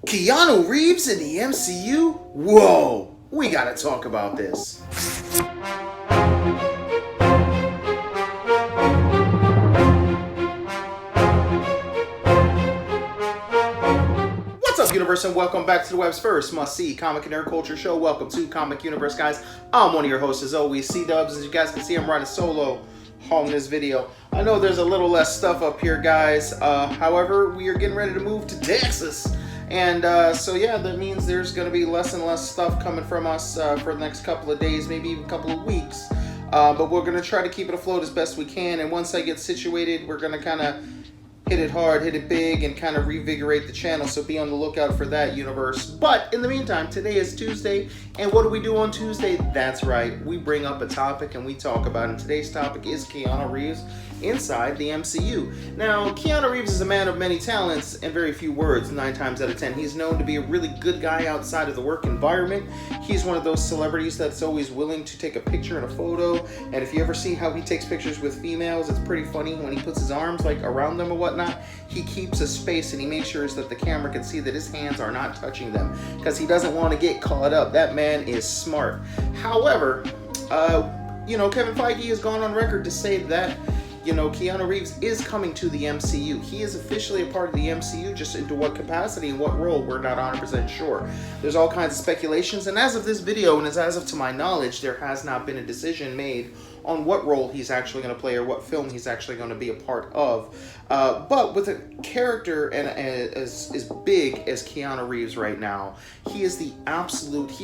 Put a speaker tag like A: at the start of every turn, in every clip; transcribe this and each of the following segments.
A: Keanu Reeves in the MCU? Whoa, we gotta talk about this. What's up, Universe, and welcome back to the web's first must-see comic and nerd culture show. Welcome to Comic Universe, guys. I'm one of your hosts, as always, C-Dubs. As you guys can see, I'm riding solo home this video. I know there's a little less stuff up here, guys. However, we are getting ready to move to Texas. And so yeah, that means there's going to be less and less stuff coming from us for the next couple of days, maybe even a couple of weeks. But we're going to try to keep it afloat as best we can. And once I get situated, we're going to kind of hit it hard, hit it big, and kind of revigorate the channel. So be on the lookout for that, universe. But in the meantime, today is Tuesday. And what do we do on Tuesday? That's right. We bring up a topic and we talk about it. And today's topic is Keanu Reeves inside the MCU. Now, Keanu Reeves is a man of many talents and very few words, 9 times out of 10. He's known to be a really good guy outside of the work environment. He's one of those celebrities that's always willing to take a picture and a photo. And if you ever see how he takes pictures with females, it's pretty funny when he puts his arms like around them or whatnot. He keeps a space and he makes sure that the camera can see that his hands are not touching them because he doesn't want to get caught up. That man is smart. However, Kevin Feige has gone on record to say that Keanu Reeves is coming to the MCU. He is officially a part of the MCU, just into what capacity and what role, we're not 100% sure. There's all kinds of speculations, and as of this video, and as of to my knowledge, there has not been a decision made on what role he's actually going to play or what film he's actually going to be a part of. But with a character and as big as Keanu Reeves right now, he is he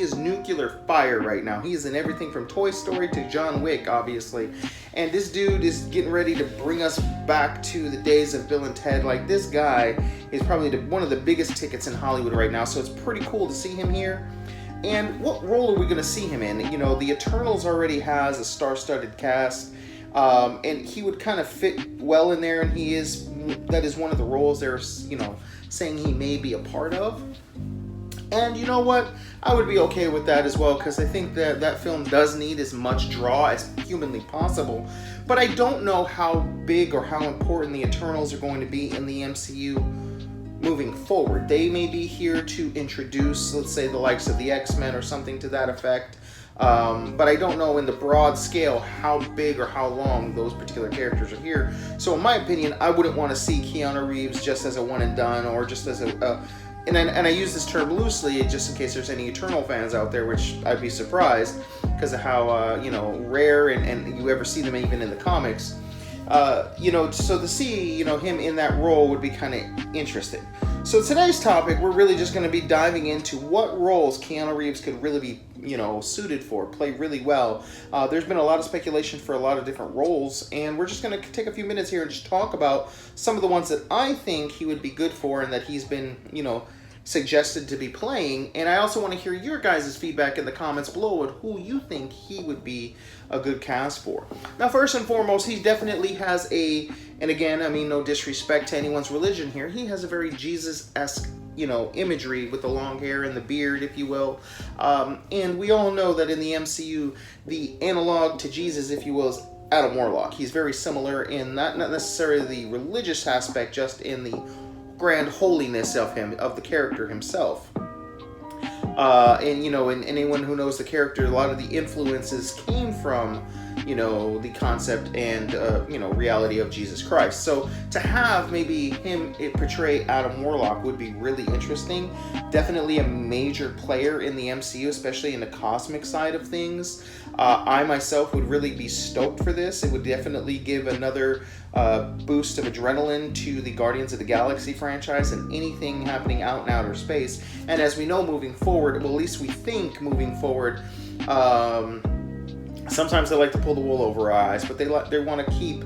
A: is nuclear fire right now. He is in everything from Toy Story to John Wick, obviously. And this dude is getting ready to bring us back to the days of Bill and Ted. Like, this guy is probably one of the biggest tickets in Hollywood right now, so it's pretty cool to see him here. And what role are we going to see him in? The Eternals already has a star-studded cast, and he would kind of fit well in there, and that is one of the roles they're, saying he may be a part of. And you know what? I would be okay with that as well, because I think that film does need as much draw as humanly possible. But I don't know how big or how important the Eternals are going to be in the MCU moving forward. They may be here to introduce, let's say, the likes of the X-Men or something to that effect. But I don't know in the broad scale how big or how long those particular characters are here. So in my opinion, I wouldn't want to see Keanu Reeves just as a one and done, or just as and I use this term loosely just in case there's any Eternal fans out there, which I'd be surprised because of how rare and you ever see them even in the comics. So to see, him in that role would be kind of interesting. So today's topic, we're really just going to be diving into what roles Keanu Reeves could really be, suited for, play really well. There's been a lot of speculation for a lot of different roles, and we're just going to take a few minutes here and just talk about some of the ones that I think he would be good for and that he's been, suggested to be playing. And I also want to hear your guys' feedback in the comments below on who you think he would be a good cast for. Now, first and foremost, he definitely has and again, I mean, no disrespect to anyone's religion here, he has a very Jesus-esque, imagery with the long hair and the beard, if you will. And we all know that in the MCU, the analog to Jesus, if you will, is Adam Warlock. He's very similar in not necessarily the religious aspect, just in the grand holiness of him, of the character himself. And anyone who knows the character, a lot of the influences came from, the concept and, reality of Jesus Christ. So to have maybe him portray Adam Warlock would be really interesting. Definitely a major player in the MCU, especially in the cosmic side of things. I myself would really be stoked for this. It would definitely give another boost of adrenaline to the Guardians of the Galaxy franchise and anything happening out in outer space. And as we know, moving forward, well, at least we think moving forward, sometimes they like to pull the wool over our eyes, but they want to keep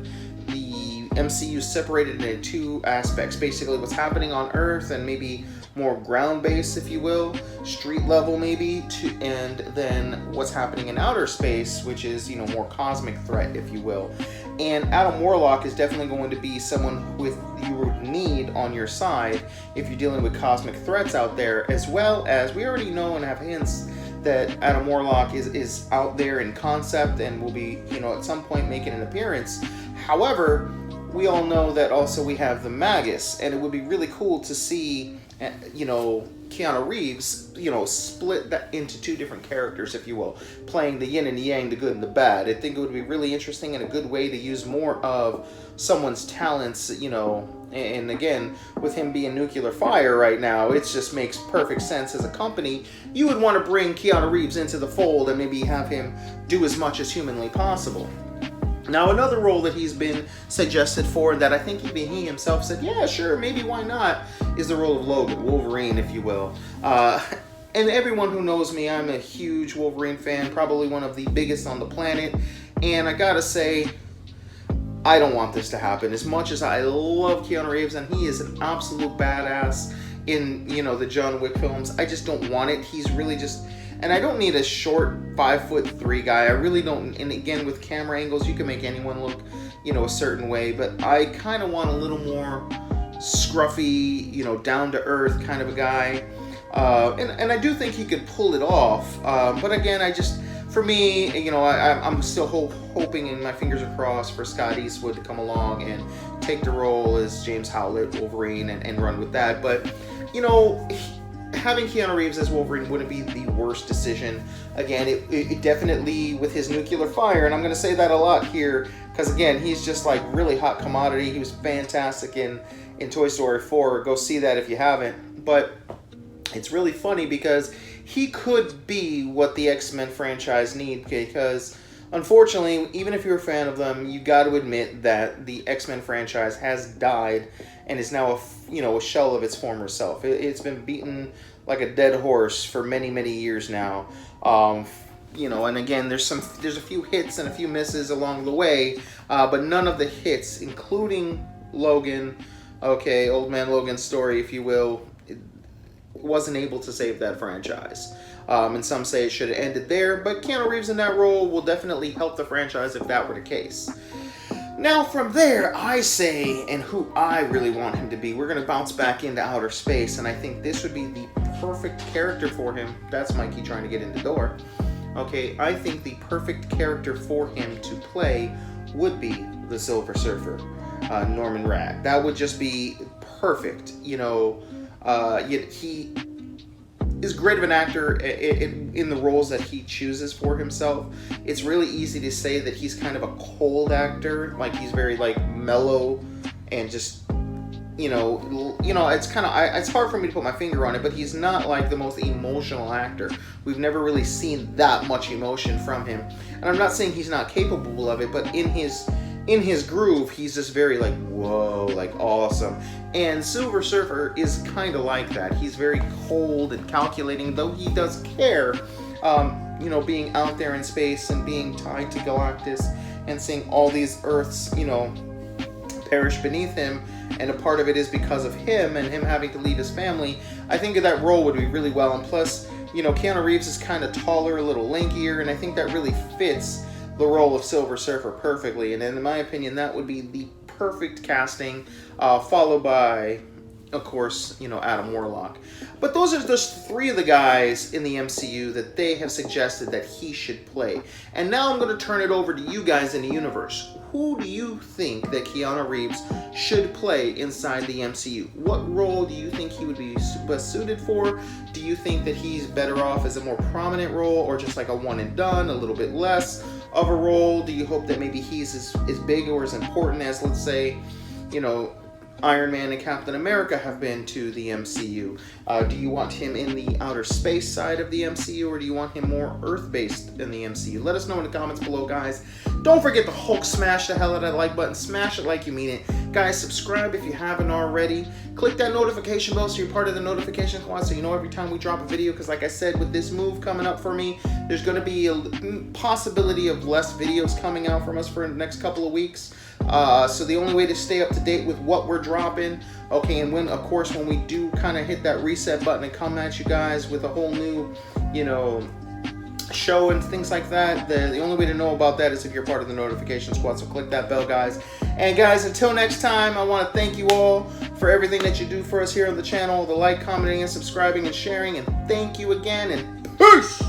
A: the MCU separated into 2 aspects. Basically, what's happening on Earth and maybe more ground-based, if you will, street level maybe, and then what's happening in outer space, which is, more cosmic threat, if you will. And Adam Warlock is definitely going to be someone you would need on your side if you're dealing with cosmic threats out there, as well as we already know and have hints that Adam Warlock is out there in concept and will be, at some point making an appearance. However, we all know that also we have the Magus, and it would be really cool to see, Keanu Keanu Reeves, you know, split that into two different characters, if you will, playing the yin and the yang, the good and the bad. I think it would be really interesting and a good way to use more of someone's talents, you know. And again, with him being Nuclear Fire right now, it just makes perfect sense as a company. You would want to bring Keanu Reeves into the fold and maybe have him do as much as humanly possible. Now, another role that he's been suggested for, that I think even he himself said, yeah, sure, maybe why not, is the role of Logan, Wolverine, if you will. And everyone who knows me, I'm a huge Wolverine fan, probably one of the biggest on the planet. And I gotta say, I don't want this to happen. As much as I love Keanu Reeves, and he is an absolute badass in, you know, the John Wick films, I just don't want it. He's really just... And I don't need a short 5'3" guy. I really don't. And again, with camera angles, you can make anyone look, you know, a certain way. But I kind of want a little more scruffy, you know, down to earth kind of a guy. And I do think he could pull it off. But again, I just, for me, you know, I'm still hoping, and my fingers are crossed for Scott Eastwood to come along and take the role as James Howlett, Wolverine, and run with that. But, you know, having Keanu Reeves as Wolverine wouldn't be the worst decision. Again, it definitely, with his Nuclear Fire, and I'm going to say that a lot here, because again, he's just like really hot commodity. He was fantastic in Toy Story 4. Go see that if you haven't. But it's really funny because he could be what the X-Men franchise need, because unfortunately, even if you're a fan of them, you got to admit that the X-Men franchise has died and is now a shell of its former self. It's been beaten like a dead horse for many, many years now. You know, and again, there's a few hits and a few misses along the way, but none of the hits, including Logan, okay, Old Man Logan's story, if you will, wasn't able to save that franchise. And some say it should have ended there, but Keanu Reeves in that role will definitely help the franchise if that were the case. Now from there, I say, and who I really want him to be, we're going to bounce back into outer space, and I think this would be the perfect character for him. That's Mikey trying to get in the door. Okay, I think the perfect character for him to play would be the Silver Surfer, Norman Ragg. That would just be perfect, you know. He is great of an actor in the roles that he chooses for himself. It's really easy to say that he's kind of a cold actor, like he's very like mellow and just, you know, it's hard for me to put my finger on it, but he's not like the most emotional actor. We've never really seen that much emotion from him. And I'm not saying he's not capable of it, but in his groove, he's just very like, whoa, like awesome. And Silver Surfer is kind of like that. He's very cold and calculating, though he does care, you know, being out there in space and being tied to Galactus and seeing all these Earths, you know, perish beneath him. And a part of it is because of him and him having to leave his family. I think that role would be really well. And plus, you know, Keanu Reeves is kind of taller, a little lankier, and I think that really fits the role of Silver Surfer perfectly. And in my opinion, that would be the perfect casting, followed by, of course, you know, Adam Warlock. But those are just three of the guys in the MCU that they have suggested that he should play. And now I'm going to turn it over to you guys in the universe. Who do you think that Keanu Reeves should play inside the MCU? What role do you think he would be best suited for? Do you think that he's better off as a more prominent role, or just like a one and done, a little bit less of a role? Do you hope that maybe he's as big or as important as, let's say, you know, Iron Man and Captain America have been to the MCU? Do you want him in the outer space side of the MCU, or do you want him more Earth-based in the MCU? Let us know in the comments below, guys. Don't forget to Hulk smash the hell out of that like button. Smash it like you mean it. Guys, subscribe if you haven't already. Click that notification bell so you're part of the notification squad, so you know every time we drop a video, because like I said, with this move coming up for me, there's going to be a possibility of less videos coming out from us for the next couple of weeks. So the only way to stay up to date with what we're dropping, okay, and when, of course, when we do kind of hit that reset button and come at you guys with a whole new, you know, show and things like that, the only way to know about that is if you're part of the notification squad. So click that bell, guys. And guys, until next time, I want to thank you all for everything that you do for us here on the channel, the like, commenting, and subscribing and sharing. And thank you again, and peace!